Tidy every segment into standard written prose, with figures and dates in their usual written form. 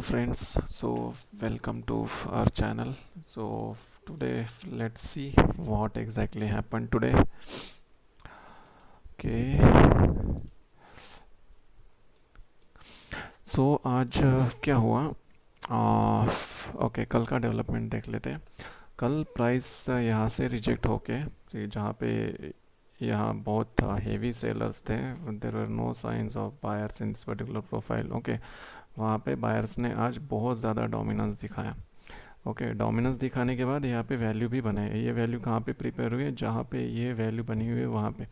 friends, so welcome to our channel. So today let's see what exactly happened today. Okay, so आज क्या हुआ? Okay, कल का development देख लेते हैं। कल प्राइस यहाँ से रिजेक्ट होके जहाँ पे यहाँ बहुत हेवी सेलर्स थे, there are no signs of buyers in this particular profile. Okay, वहाँ पे बायर्स ने आज बहुत ज़्यादा डोमिनेंस दिखाया। ओके, डोमिनेंस दिखाने के बाद यहाँ पे वैल्यू भी बनाए। ये वैल्यू कहाँ पे प्रिपेयर हुई है? जहाँ पे ये वैल्यू बनी हुई है वहाँ पे।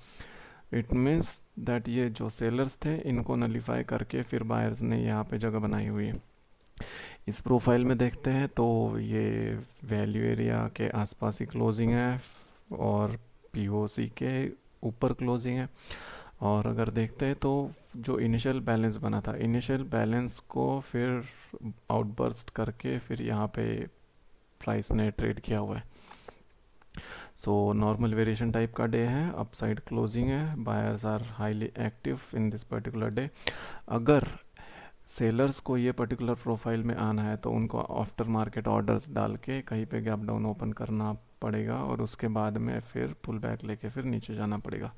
इट मीन्स दैट ये जो सेलर्स थे इनको नलीफाई करके फिर बायर्स ने यहाँ पे जगह बनाई हुई है। इस प्रोफाइल में देखते हैं तो ये वैल्यू एरिया के आसपास ही क्लोजिंग है और पीओसी के ऊपर क्लोजिंग है। और अगर देखते हैं तो जो इनिशियल बैलेंस बना था, इनिशियल बैलेंस को फिर आउटबर्स्ट करके फिर यहाँ पे प्राइस ने ट्रेड किया हुआ है। सो नॉर्मल वेरिएशन टाइप का डे है, अपसाइड क्लोजिंग है, buyers are highly active in this particular day. अगर सेलर्स को ये पर्टिकुलर प्रोफाइल में आना है तो उनको आफ्टर मार्केट ऑर्डर्स डाल के कहीं पे गैप डाउन ओपन करना पड़ेगा और उसके बाद में फिर पुल बैक लेके फिर नीचे जाना पड़ेगा।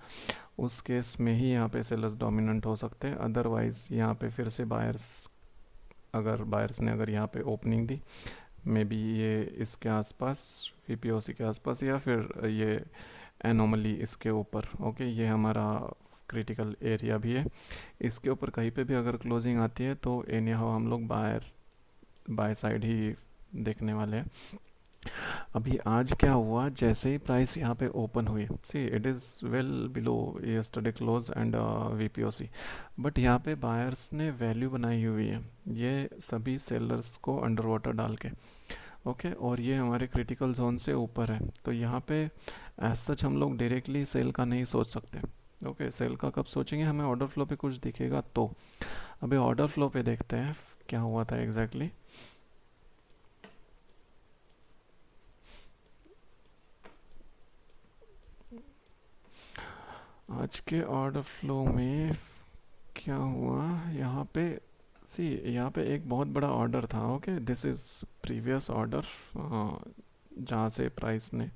उस केस में ही यहाँ पे सेलर्स डोमिनेंट हो सकते हैं। अदरवाइज यहाँ पे फिर से बायर्स ने अगर यहाँ पे ओपनिंग दी, मे बी ये इसके आसपास, वीपीओसी के आसपास, या फिर ये एनोमली इसके ऊपर। ओके, ये हमारा क्रिटिकल एरिया भी है। इसके ऊपर कहीं पे भी अगर क्लोजिंग आती है तो एनी हाउ हम लोग बाय साइड ही देखने वाले हैं। अभी आज क्या हुआ, जैसे ही प्राइस यहाँ पे ओपन हुई, see it is well below yesterday close and VPOC, but यहाँ पे बायर्स ने वैल्यू बनाई हुई है ये सभी सेलर्स को अंडर वाटर डाल के। ओके, और ये हमारे क्रिटिकल जोन से ऊपर है, तो यहाँ पे एज सच हम लोग डायरेक्टली सेल का नहीं सोच सकते। ओके, सेल का कब सोचेंगे? हमें ऑर्डर फ्लो पे कुछ दिखेगा तो। अभी ऑर्डर फ्लो पे देखते हैं क्या हुआ था एग्जैक्टली exactly। आज के ऑर्डर फ्लो में क्या हुआ यहाँ पे? सी, यहाँ पे एक बहुत बड़ा ऑर्डर था। Okay, this is previous order जहाँ से प्राइस ने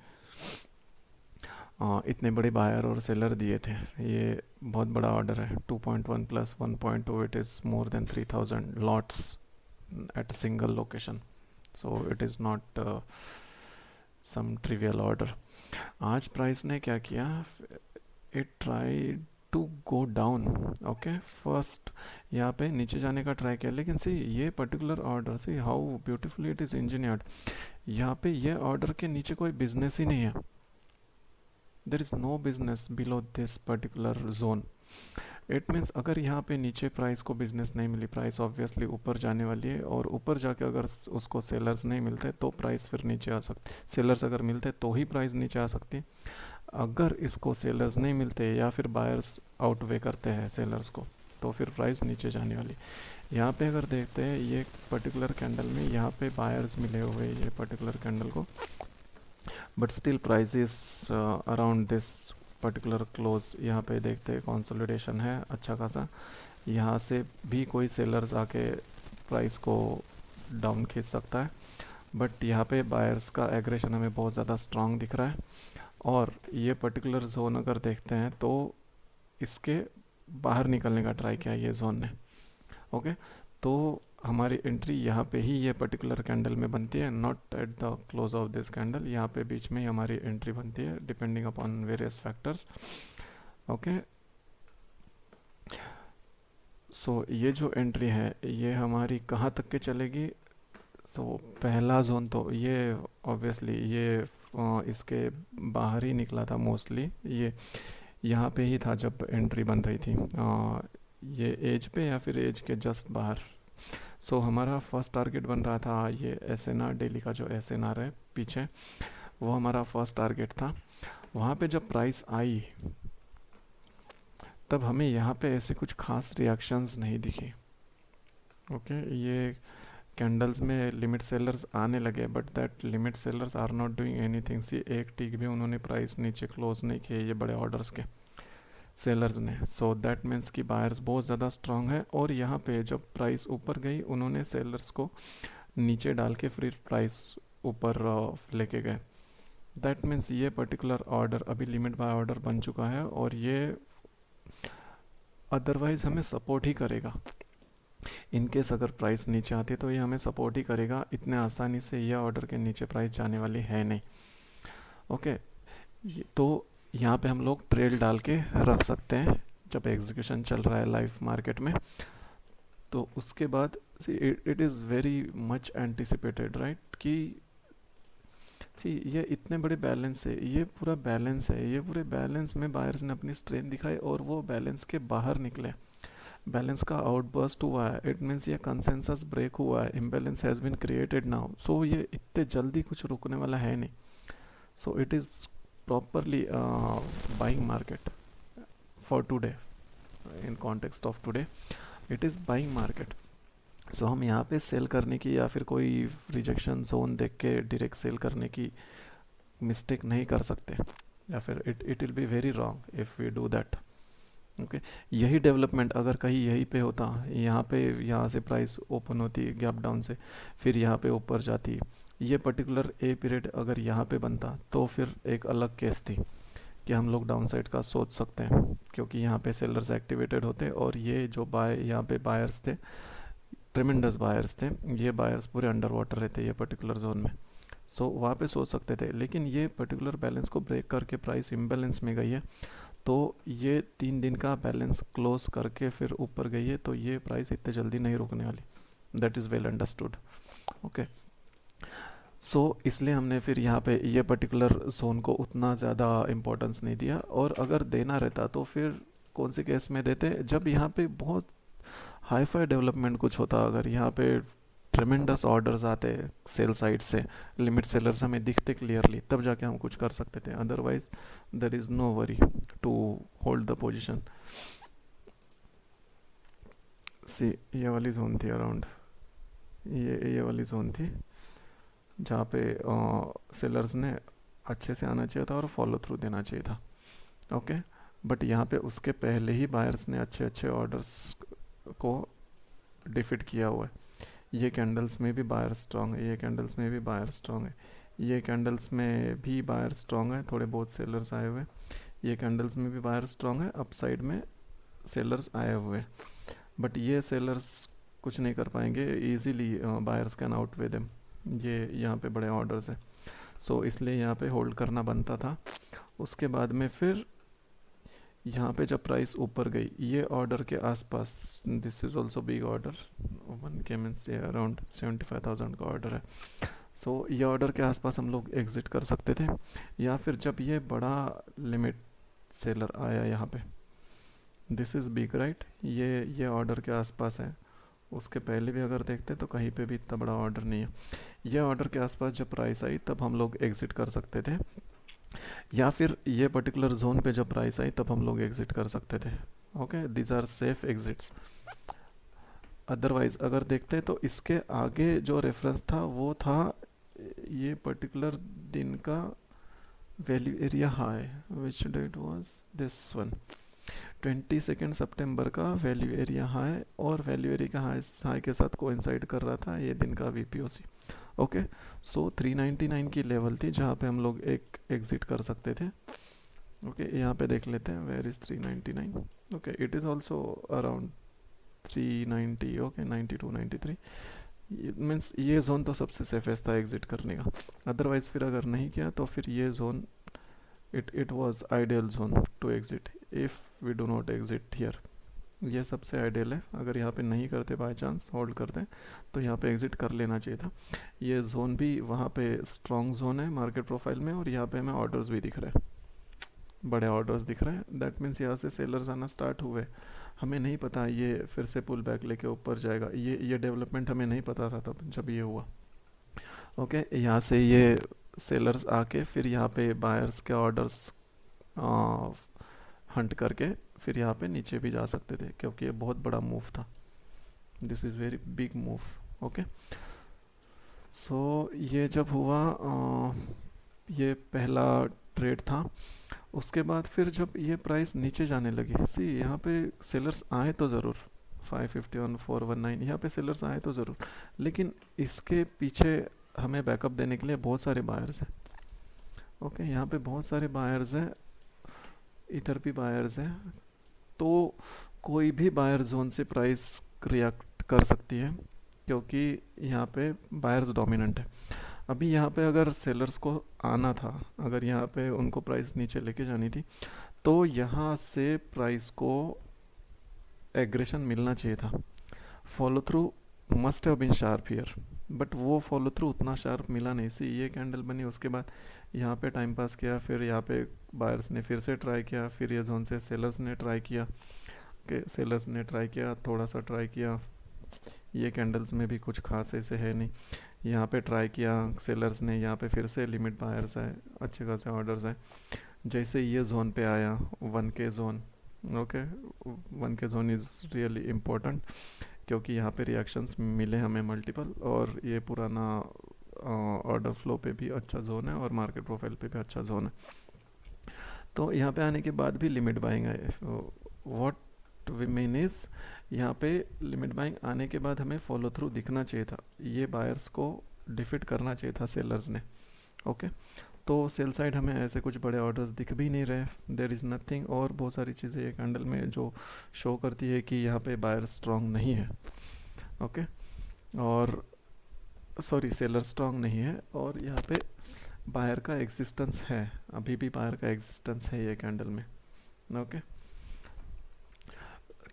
इतने बड़े बायर और सेलर दिए थे। ये बहुत बड़ा ऑर्डर है, 2.1 plus 1.2, it is more than 3000 lots at single location. So it is not some trivial order. आज प्राइस ने क्या किया? It try to go down. Okay, first यहाँ पे नीचे जाने का ट्राई किया, लेकिन सी ये particular order, see how beautifully it is engineered. यहाँ पे ये ऑर्डर के नीचे कोई बिजनेस ही नहीं है। There is no business below this particular zone. It means अगर यहाँ पे नीचे प्राइस को बिजनेस नहीं मिली, प्राइस ऑब्वियसली ऊपर जाने वाली है, और ऊपर जाके अगर उसको सेलर्स नहीं मिलते तो प्राइस फिर नीचे आ सकती। सेलर्स अगर मिलते तो ही प्राइस नीचे आ सकती है। अगर इसको सेलर्स नहीं मिलते या फिर बायर्स आउटवे करते हैं सेलर्स को तो फिर प्राइस नीचे जाने वाली। यहाँ पे अगर देखते हैं ये पर्टिकुलर कैंडल में यहाँ पे बायर्स मिले हुए ये पर्टिकुलर कैंडल को, but still price is around this particular close. यहाँ पे देखते हैं कंसोलिडेशन है अच्छा खासा, यहाँ से भी कोई सेलर्स आके प्राइस को डाउन खींच सकता है, बट यहाँ पे बायर्स का एग्रेशन हमें बहुत ज़्यादा स्ट्रांग दिख रहा है। और ये पर्टिकुलर जोन अगर देखते हैं तो इसके बाहर निकलने का ट्राई किया ये जोन ने। ओके, तो हमारी एंट्री यहाँ पे ही ये पर्टिकुलर कैंडल में बनती है, not at the close of this candle. यहाँ पे बीच में ही हमारी एंट्री बनती है depending upon various factors. Okay, so ये जो एंट्री है ये हमारी कहाँ तक के चलेगी? सो पहला जोन तो ये ऑब्वियसली ये इसके बाहर ही निकला था मोस्टली। ये यहाँ पे ही था जब एंट्री बन रही थी, ये एज पे या फिर एज के जस्ट बाहर। सो हमारा फर्स्ट टारगेट बन रहा था ये एस एन आर, डेली का जो एस एन आर है पीछे, वो हमारा फर्स्ट टारगेट था। वहाँ पे जब प्राइस आई तब हमें यहाँ पे ऐसे कुछ खास रिएक्शंस नहीं दिखे। ओके, ये कैंडल्स में लिमिट सेलर्स आने लगे, but that limit sellers are not doing anything. See एक टिक भी उन्होंने प्राइस नीचे क्लोज नहीं किए ये बड़े ऑर्डर्स के। सेलर्स ने। सो दैट मीन्स कि बायर्स बहुत ज़्यादा स्ट्रांग है, और यहाँ पे जब प्राइस ऊपर गई उन्होंने सेलर्स को नीचे डाल के फिर प्राइस ऊपर लेके गए। दैट मीन्स ये पर्टिकुलर ऑर्डर अभी लिमिट बाय ऑर्डर बन चुका है, और ये अदरवाइज हमें सपोर्ट ही करेगा। इनकेस अगर प्राइस नीचे आती है तो ये हमें सपोर्ट ही करेगा, इतने आसानी से यह ऑर्डर के नीचे प्राइस जाने वाली है नहीं। ओके, तो यहाँ पे हम लोग ट्रेल डाल के रख सकते हैं जब एग्जीक्यूशन चल रहा है लाइव मार्केट में। तो उसके बाद it is very much anticipated right कि ये इतने बड़े बैलेंस है, ये पूरा बैलेंस है, ये पूरे बैलेंस में बायर्स ने अपनी स्ट्रेंथ दिखाई और वो बैलेंस के बाहर निकले, बैलेंस का आउटबर्स्ट हुआ है। इट मीन्स ये कंसेंसस ब्रेक हुआ है, imbalance has been created now. So ये इतने जल्दी कुछ रुकने वाला है नहीं। So it is properly buying market for today, in context of today it is buying market. So हम यहाँ पे सेल करने की या फिर कोई रिजेक्शन जोन देख के डायरेक्ट सेल करने की मिस्टेक नहीं कर सकते, या फिर it will be very wrong if we do that. Okay, यही डेवलपमेंट अगर कहीं यहीं पे होता, यहाँ पे यहाँ से प्राइस ओपन होती गैप डाउन से, फिर यहाँ पे ऊपर जाती, ये पर्टिकुलर ए पीरियड अगर यहाँ पे बनता तो फिर एक अलग केस थी कि हम लोग डाउन साइड का सोच सकते हैं, क्योंकि यहाँ पे सेलर्स एक्टिवेटेड होते और ये जो बाय यहाँ पे बायर्स थे, ट्रिमेंडस बायर्स थे, ये बायर्स पूरे अंडर वाटर रहते ये पर्टिकुलर जोन में। सो वहाँ पे सोच सकते थे, लेकिन ये पर्टिकुलर बैलेंस को ब्रेक करके प्राइस इम्बैलेंस में गई है, तो ये 3 दिन का बैलेंस क्लोज करके फिर ऊपर गई है, तो ये प्राइस इतने जल्दी नहीं रुकने वाली। That is well understood. Okay, so इसलिए हमने फिर यहाँ पे ये पर्टिकुलर जोन को उतना ज़्यादा इम्पोर्टेंस नहीं दिया, और अगर देना रहता तो फिर कौन से केस में देते, जब यहाँ पे बहुत हाई फाई डेवलपमेंट कुछ होता, अगर यहाँ पे ट्रेमेंडस ऑर्डर्स आते सेल साइड से, लिमिट सेलर्स हमें दिखते क्लियरली, तब जाके हम कुछ कर सकते थे। Otherwise there is no worry to hold the position. See ये वाली जोन थी अराउंड, ये वाली जोन थी जहाँ पे सेलर्स ने अच्छे से आना चाहिए था और फॉलो थ्रू देना चाहिए था। ओके, बट यहाँ पे उसके पहले ही बायर्स ने अच्छे अच्छे ऑर्डर्स को डिफीट किया हुआ है। ये कैंडल्स में भी बायर स्ट्रांग है, ये कैंडल्स में भी बायर स्ट्रांग है, ये कैंडल्स में भी बायर स्ट्रांग है, थोड़े बहुत सेलर्स आए हुए, ये कैंडल्स में भी बायर स्ट्रांग है, अप साइड में सेलर्स आए हुए, बट ये सेलर्स कुछ नहीं कर पाएंगे easily, buyers can outweigh them. ये यहाँ पे बड़े ऑर्डर्स है, सो इसलिए यहाँ पे होल्ड करना बनता था। उसके बाद में फिर यहाँ पे जब प्राइस ऊपर गई, ये ऑर्डर के आसपास, this is also big order, 1K means ये अराउंड 75,000 का ऑर्डर है। सो ये ऑर्डर के आसपास हम लोग एग्जिट कर सकते थे, या फिर जब ये बड़ा लिमिट सेलर आया यहाँ पे, दिस इज़ बिग राइट, ये ऑर्डर के आसपास है, उसके पहले भी अगर देखते तो कहीं पे भी इतना बड़ा ऑर्डर नहीं है। ये ऑर्डर के आसपास जब प्राइस आई तब हम लोग एग्जिट कर सकते थे, या फिर ये पर्टिकुलर जोन पे जब प्राइस आई तब हम लोग एग्जिट कर सकते थे। Okay, these are safe exits. Otherwise अगर देखते तो इसके आगे जो रेफरेंस था वो था ये पर्टिकुलर दिन का value area high, which date was this one, 22 सितंबर का वैल्यू एरिया हाई, और वैल्यू एरिया हाई के साथ कोइंसाइड कर रहा था ये दिन का वीपीओसी। ओके, सो 399 की लेवल थी जहाँ पे हम लोग एक एग्जिट कर सकते थे। ओके, यहाँ पे देख लेते हैं where is 399। Okay, it is also around 390, okay 92 93, means ये जोन तो सबसे सेफेस्ट था एग्जिट करने का। अदरवाइज फिर अगर नहीं किया तो फिर ये zone it was ideal zone to exit if we do not exit here. ये सबसे आइडियल है, अगर यहाँ पे नहीं करते बाय चांस होल्ड करते तो यहाँ पे एग्जिट कर लेना चाहिए था। ये जोन भी वहाँ पे स्ट्रॉन्ग जोन है मार्केट प्रोफाइल में, और यहाँ पे हमें ऑर्डर्स भी दिख रहे हैं, बड़े ऑर्डर्स दिख रहे हैं। दैट मीन्स यहाँ से सेलर्स आना स्टार्ट हुए। हमें नहीं पता ये फिर से पुल बैक लेके ऊपर जाएगा, ये डेवलपमेंट हमें नहीं पता था तब जब ये हुआ। ओके, यहाँ से ये सेलर्स आके फिर यहाँ पे बायर्स के ऑर्डर्स हंट करके फिर यहाँ पे नीचे भी जा सकते थे, क्योंकि ये बहुत बड़ा मूव था, this is very big move. Okay, so ये जब हुआ ये पहला ट्रेड था, उसके बाद फिर जब ये प्राइस नीचे जाने लगी, सी यहाँ पे सेलर्स आए तो ज़रूर, 551 419 यहाँ पे सेलर्स आए तो ज़रूर, लेकिन इसके पीछे हमें बैकअप देने के लिए बहुत सारे बायर्स हैं। ओके, यहाँ पे बहुत सारे बायर्स हैं, इधर भी बायर्स हैं, तो कोई भी बायर जोन से प्राइस रिएक्ट कर सकती है, क्योंकि यहाँ पे बायर्स डोमिनेंट है। अभी यहाँ पे अगर सेलर्स को आना था, अगर यहाँ पे उनको प्राइस नीचे लेके जानी थी, तो यहाँ से प्राइस को एग्रेशन मिलना चाहिए था। Follow through must have been sharp here, but वो फॉलो थ्रू उतना शार्प मिला नहीं। सी ये कैंडल बनी, उसके बाद यहाँ पे टाइम पास किया, फिर यहाँ पे बायर्स ने फिर से ट्राई किया, फिर ये जोन से सेलर्स ने ट्राई किया, के सेलर्स ने ट्राई किया, थोड़ा सा ट्राई किया, ये कैंडल्स में भी कुछ खास ऐसे है नहीं। यहाँ पे ट्राई किया सेलर्स ने, यहाँ पे फिर से लिमिट बायर्स आए, अच्छे खासे ऑर्डर्स आए। जैसे ये जोन पे आया 1K zone, okay, 1K zone is really important, क्योंकि यहाँ पे रिएक्शंस मिले हमें मल्टीपल, और ये पुराना ऑर्डर फ्लो पे भी अच्छा जोन है और मार्केट प्रोफाइल पे भी अच्छा जोन है। तो यहाँ पे आने के बाद भी लिमिट बाइंग आए। व्हाट वी मीन इज, यहाँ पे लिमिट बाइंग आने के बाद हमें फॉलो थ्रू दिखना चाहिए था, ये बायर्स को डिफीट करना चाहिए था सेलर्स ने। ओके, तो सेल साइड हमें ऐसे कुछ बड़े ऑर्डर्स दिख भी नहीं रहे, देर इज़ नथिंग, और बहुत सारी चीज़ें ये कैंडल में जो शो करती है कि यहाँ पे बायर स्ट्रॉन्ग नहीं है। ओके, और सॉरी सेलर स्ट्रॉन्ग नहीं है, और यहाँ पे बायर का एग्जिस्टेंस है, अभी भी बायर का एग्जिस्टेंस है ये कैंडल में। ओके,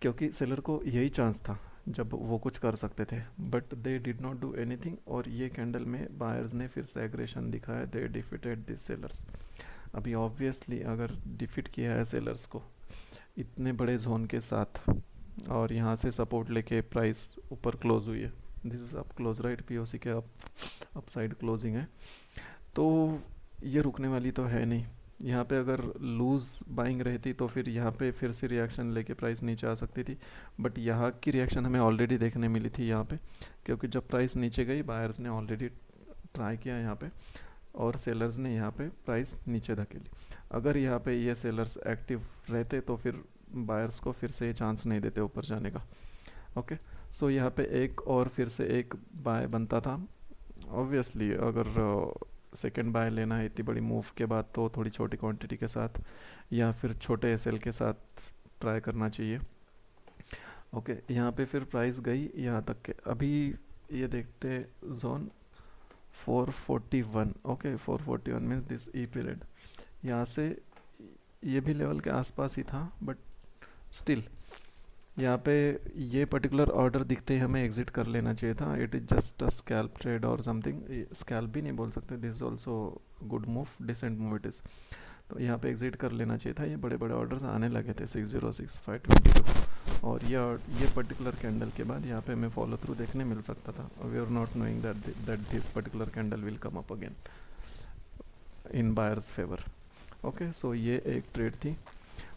क्योंकि सेलर को यही चांस था जब वो कुछ कर सकते थे, but they did not do anything, और ये कैंडल में बायर्स ने फिर से एग्रेशन दिखाया, दे डिफीटेड दिस सेलर्स। अभी ऑब्वियसली अगर डिफीट किया है सेलर्स को इतने बड़े जोन के साथ, और यहाँ से सपोर्ट लेके प्राइस ऊपर क्लोज हुई है, this is up close right, POC के अप साइड क्लोजिंग है, तो ये रुकने वाली तो है नहीं। यहाँ पे अगर लूज़ बाइंग रहती तो फिर यहाँ पे फिर से रिएक्शन लेके प्राइस नीचे आ सकती थी, बट यहाँ की रिएक्शन हमें ऑलरेडी देखने मिली थी यहाँ पे, क्योंकि जब प्राइस नीचे गई बायर्स ने ऑलरेडी ट्राई किया यहाँ पे, और सेलर्स ने यहाँ पे प्राइस नीचे धकेली। अगर यहाँ पे ये सेलर्स एक्टिव रहते तो फिर बायर्स को फिर से ये चांस नहीं देते ऊपर जाने का। ओके, सो यहाँ पे एक और फिर से एक बाय बनता था। ऑब्वियसली अगर सेकेंड बाय लेना है इतनी बड़ी मूव के बाद, तो थोड़ी छोटी क्वांटिटी के साथ या फिर छोटे एसएल के साथ ट्राई करना चाहिए। ओके, यहाँ पे फिर प्राइस गई यहाँ तक के, अभी ये देखते zone 441। Okay, 441 means this E period, यहाँ से ये भी लेवल के आसपास ही था, बट स्टिल यहाँ पे ये पर्टिकुलर ऑर्डर दिखते ही हमें एग्जिट कर लेना चाहिए था। It is just a scalp trade और समथिंग, स्कैल्प भी नहीं बोल सकते, this is also good move, decent move it is. तो यहाँ पे एग्जिट कर लेना चाहिए था, ये बड़े बड़े ऑर्डर्स आने लगे थे 606 522, और ये पर्टिकुलर कैंडल के बाद यहाँ पे हमें फॉलो थ्रू देखने मिल सकता था। We are not knowing that this particular candle will come up again in buyers favour. Okay, so ये एक ट्रेड थी।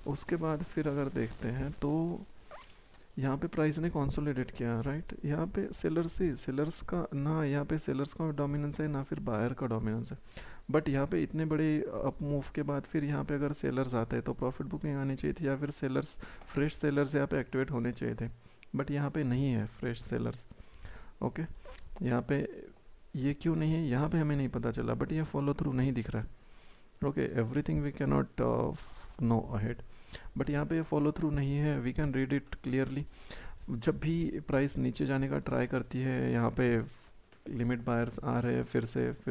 उसके बाद फिर अगर देखते हैं तो यहाँ पे प्राइस ने कंसोलिडेट किया, राइट। यहाँ पे सेलर्स का ना, यहाँ पे सेलर्स का डोमिनेंस है ना फिर बायर का डोमिनेंस है, बट यहाँ पे इतने बड़े अप मूव के बाद फिर यहाँ पे अगर सेलर्स आते हैं तो प्रॉफिट बुकिंग आनी चाहिए थी, या फिर सेलर्स फ्रेश सेलर्स यहाँ पे एक्टिवेट होने चाहिए थे, बट यहाँ पे नहीं है फ्रेश सेलर्स। ओके, यहाँ पे ये क्यों नहीं है यहाँ पे हमें नहीं पता चला, बट ये फॉलो थ्रू नहीं दिख रहा है। Okay, everything we can not know ahead, but यहाँ पे ये फॉलो थ्रू नहीं है, we can read it clearly. जब भी प्राइस नीचे जाने का ट्राई करती है, यहाँ पे लिमिट बायर्स आ रहे हैं, फिर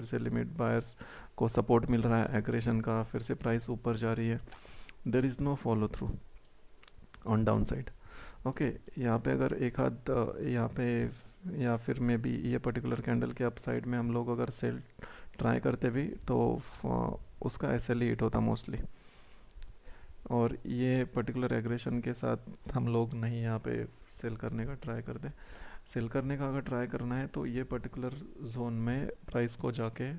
से लिमिट बायर्स को सपोर्ट मिल रहा है एग्रेशन का, फिर से प्राइस ऊपर जा रही है, there is no follow through on down side. Okay, यहाँ पे अगर एक हाथ यहाँ पे, या फिर मे बी ये पर्टिकुलर कैंडल के अप साइड में हम लोग अगर सेल ट्राई करते भी तो उसका एसएल ही हिट होता मोस्टली, और ये पर्टिकुलर एग्रेशन के साथ हम लोग नहीं यहाँ पे सेल करने का ट्राई करते। सेल करने का अगर ट्राई करना है तो ये पर्टिकुलर जोन में प्राइस को जाके,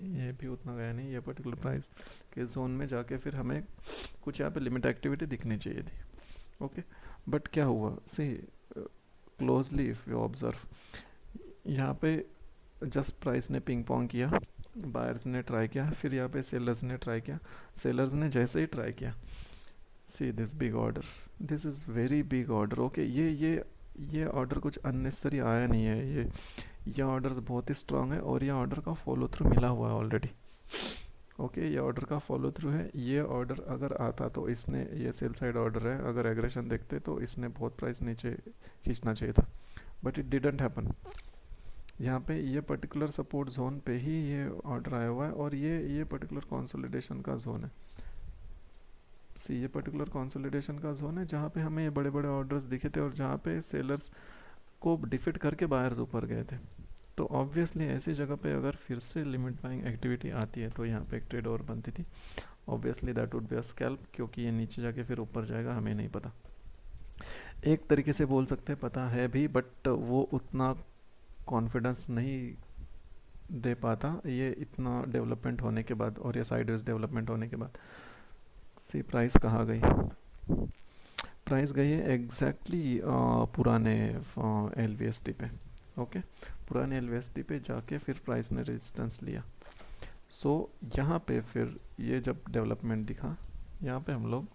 ये भी उतना गया नहीं, ये पर्टिकुलर प्राइस के जोन में जाके फिर हमें कुछ यहाँ पे लिमिट एक्टिविटी दिखनी चाहिए थी। ओके, बट क्या हुआ, सी क्लोजली इफ़ यू ऑब्जर्व, यहाँ पे जस्ट प्राइस ने पिंग पोंग किया, बायर्स ने ट्राई किया, फिर यहाँ पे सेलर्स ने ट्राई किया। सेलर्स ने जैसे ही ट्राई किया, see this big order, this is very big order. Okay, ये ऑर्डर कुछ अननेसेसरी आया नहीं है, ये ऑर्डर बहुत ही स्ट्रांग है और ये ऑर्डर का फॉलो थ्रू मिला हुआ है ऑलरेडी। ओके, ये ऑर्डर का फॉलो थ्रू है। ये ऑर्डर अगर आता तो इसने, ये सेल साइड ऑर्डर है, अगर एग्रेशन देखते तो इसने बहुत प्राइस नीचे खींचना चाहिए था, बट इट डिडंट हैपन। यहाँ पे ये पर्टिकुलर सपोर्ट जोन पे ही ये ऑर्डर आया हुआ है और ये पर्टिकुलर कंसोलिडेशन का जोन है। सी, ये पर्टिकुलर कंसोलिडेशन का जोन है जहाँ पे हमें ये बड़े बड़े ऑर्डर्स दिखे थे और जहाँ पे सेलर्स को डिफिट करके बायर्स ऊपर गए थे। तो ऑब्वियसली ऐसी जगह पे अगर फिर से लिमिट बाइंग एक्टिविटी आती है तो यहाँ पे एक ट्रेड और बनती थी। Obviously that would be a scalp, क्योंकि ये नीचे जाके फिर ऊपर जाएगा, हमें नहीं पता। एक तरीके से बोल सकते हैं पता है भी, बट वो उतना कॉन्फिडेंस नहीं दे पाता ये इतना डेवलपमेंट होने के बाद और ये साइडवेज डेवलपमेंट होने के बाद। सी, प्राइस कहाँ गई? प्राइस गई है एग्जैक्टली पुराने एल वी एस टी पे। ओके, पुराने एल वी एस टी पे जाके फिर प्राइस ने रेजिस्टेंस लिया। सो यहाँ पे फिर ये जब डेवलपमेंट दिखा, यहाँ पे हम लोग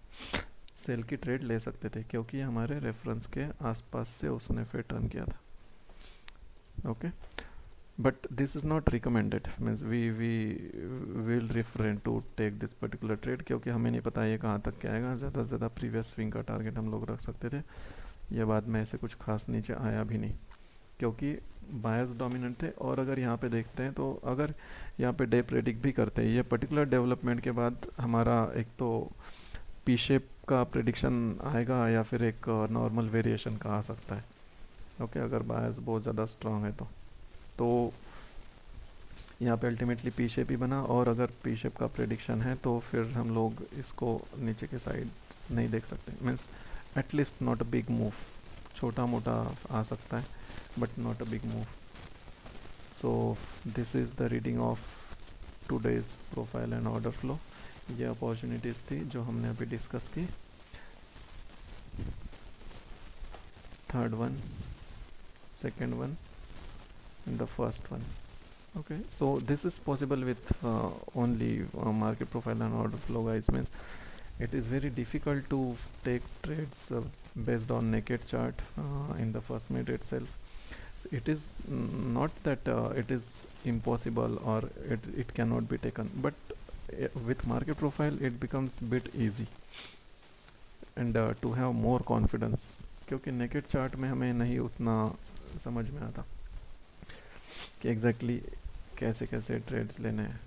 सेल की ट्रेड ले सकते थे क्योंकि हमारे रेफरेंस के आसपास से उसने फिर टर्न किया था। Okay, but this is not recommended, means we will refrain to take this particular trade क्योंकि हमें नहीं पता ये कहाँ तक क्या आएगा। ज़्यादा से ज़्यादा प्रीवियस स्विंग का टारगेट हम लोग रख सकते थे, ये बाद में ऐसे कुछ खास नीचे आया भी नहीं क्योंकि बायर्स डोमिनेंट थे। और अगर यहाँ पे देखते हैं तो अगर यहाँ पे डे प्रेडिक्ट भी करते हैं, ये पर्टिकुलर डेवलपमेंट के बाद हमारा एक तो पी शेप का प्रेडिक्शन आएगा या फिर एक नॉर्मल वेरिएशन का आ सकता है। ओके, अगर बायर्स बहुत ज़्यादा स्ट्रॉन्ग है तो यहाँ पे अल्टीमेटली पी शेप ही बना। और अगर पी शेप का प्रेडिक्शन है तो फिर हम लोग इसको नीचे के साइड नहीं देख सकते, means at least not a big move. छोटा मोटा आ सकता है but not a big move. So this is the reading of today's profile and order flow. ये अपॉर्चुनिटीज़ थी जो हमने अभी डिस्कस की। Third one, second one and the first one. Okay, so this is possible with only market profile and order flow, guys. Means it is very difficult to take trades based on naked chart in the first minute itself. It is not that it is impossible or it cannot be taken, but with market profile it becomes bit easy and to have more confidence, क्योंकि naked chart में हमें नहीं उतना समझ में आता कि exactly कैसे कैसे ट्रेड्स लेने हैं।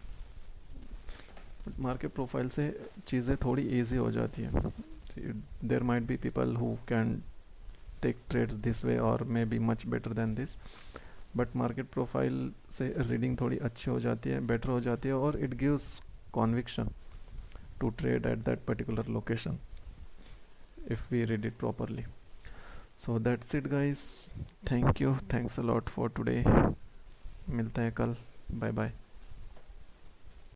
बट मार्केट प्रोफाइल से चीज़ें थोड़ी इजी हो जाती है। There might be people who can take trades this way और may be much better than this, but market profile से रीडिंग थोड़ी अच्छी हो जाती है, बेटर हो जाती है और it gives conviction to trade at that particular location if we read it properly. So that's it guys, thank you, thanks a lot for today. मिलते हैं कल, बाय बाय।